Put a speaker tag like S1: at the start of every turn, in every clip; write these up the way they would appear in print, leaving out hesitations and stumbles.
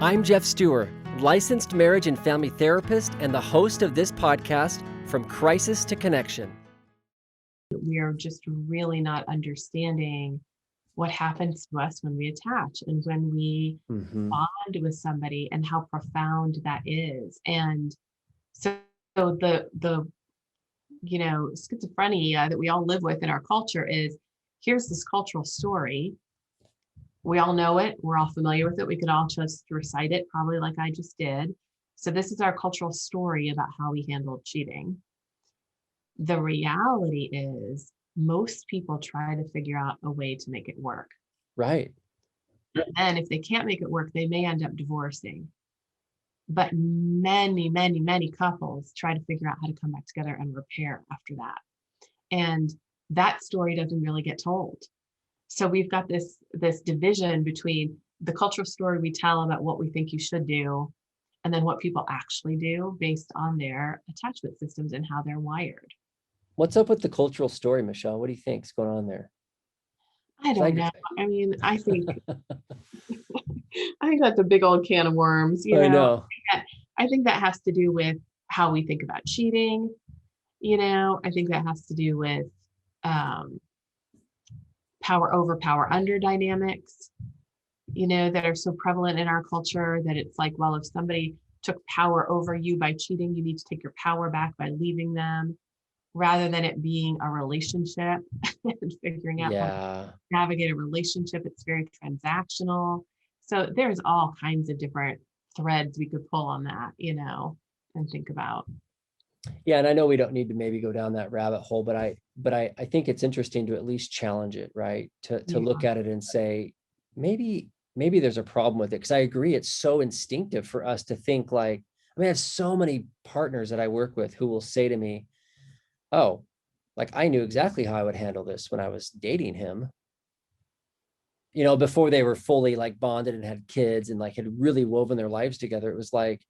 S1: I'm Jeff Stewart, licensed marriage and family therapist and the host of this podcast, From Crisis to Connection.
S2: We are just really not understanding what happens to us when we attach and when we bond with somebody and how profound that is. And so the schizophrenia that we all live with in our culture is, here's this cultural story. We all know it. We're all familiar with it. We could all just recite it, probably like I just did. So this is our cultural story about how we handle cheating. The reality is most people try to figure out a way to make it work.
S1: Right.
S2: And if they can't make it work, they may end up divorcing. But many, many, many couples try to figure out how to come back together and repair after that. And that story doesn't really get told. So we've got this division between the cultural story we tell about what we think you should do, and then what people actually do based on their attachment systems and how they're wired.
S1: What's up with the cultural story, Michelle? What do you think's going on there?
S2: I don't know. I mean, I think that's a big old can of worms.
S1: I know.
S2: I think that has to do with how we think about cheating. I think that has to do with power over, power under dynamics, that are so prevalent in our culture that it's like, well, if somebody took power over you by cheating, you need to take your power back by leaving them, rather than it being a relationship and figuring out how to navigate a relationship. It's very transactional. So there's all kinds of different threads we could pull on that, and think about.
S1: Yeah, and I know we don't need to maybe go down that rabbit hole, but I think it's interesting to at least challenge it, right? To look at it and say, maybe there's a problem with it. Because I agree, it's so instinctive for us to think like, I have so many partners that I work with who will say to me, oh, like I knew exactly how I would handle this when I was dating him, before they were fully like bonded and had kids and like had really woven their lives together. It was like,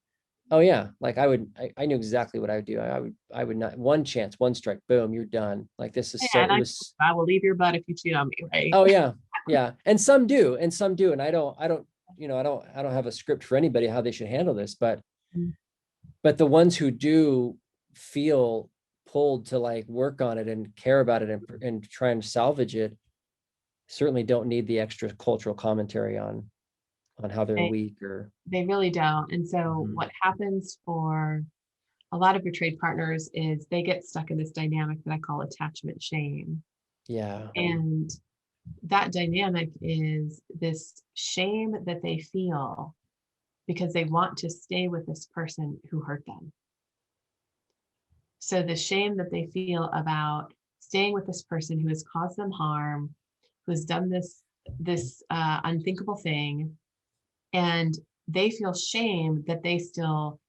S1: oh yeah, like I knew exactly what I would do. I would not, one chance, one strike, boom, you're done. Like this is
S2: I will leave your butt if you cheat on me, right?
S1: Oh yeah. Yeah. And some do. And I don't have a script for anybody how they should handle this, but the ones who do feel pulled to like work on it and care about it and try and salvage it certainly don't need the extra cultural commentary on how they're weak, or
S2: they really don't. And so what happens for a lot of betrayed partners is they get stuck in this dynamic that I call attachment shame.
S1: Yeah.
S2: And that dynamic is this shame that they feel because they want to stay with this person who hurt them. So the shame that they feel about staying with this person who has caused them harm, who has done this unthinkable thing, and they feel shame that they still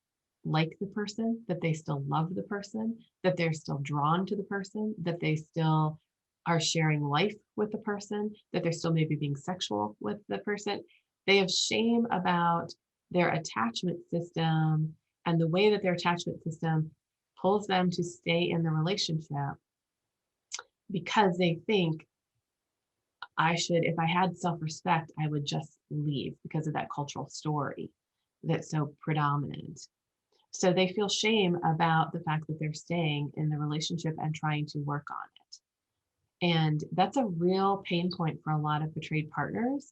S2: like the person, that they still love the person, that they're still drawn to the person, that they still are sharing life with the person, that they're still maybe being sexual with the person. They have shame about their attachment system and the way that their attachment system pulls them to stay in the relationship, because they think, if I had self-respect, I would just leave because of that cultural story that's so predominant. So they feel shame about the fact that they're staying in the relationship and trying to work on it. And that's a real pain point for a lot of betrayed partners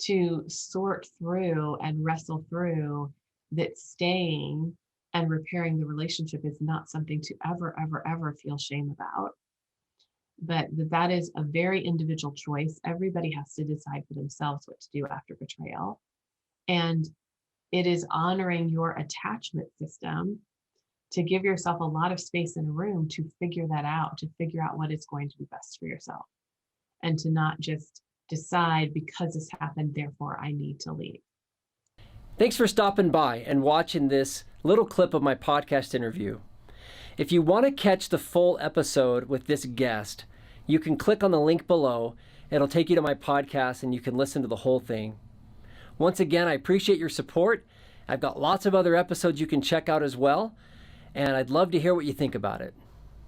S2: to sort through and wrestle through, that staying and repairing the relationship is not something to ever, ever, ever feel shame about. But that is a very individual choice. Everybody has to decide for themselves what to do after betrayal. And it is honoring your attachment system to give yourself a lot of space and room to figure that out, to figure out what is going to be best for yourself, and to not just decide because this happened, therefore I need to leave.
S1: Thanks for stopping by and watching this little clip of my podcast interview. If you want to catch the full episode with this guest, you can click on the link below. It'll take you to my podcast and you can listen to the whole thing. Once again, I appreciate your support. I've got lots of other episodes you can check out as well, and I'd love to hear what you think about it.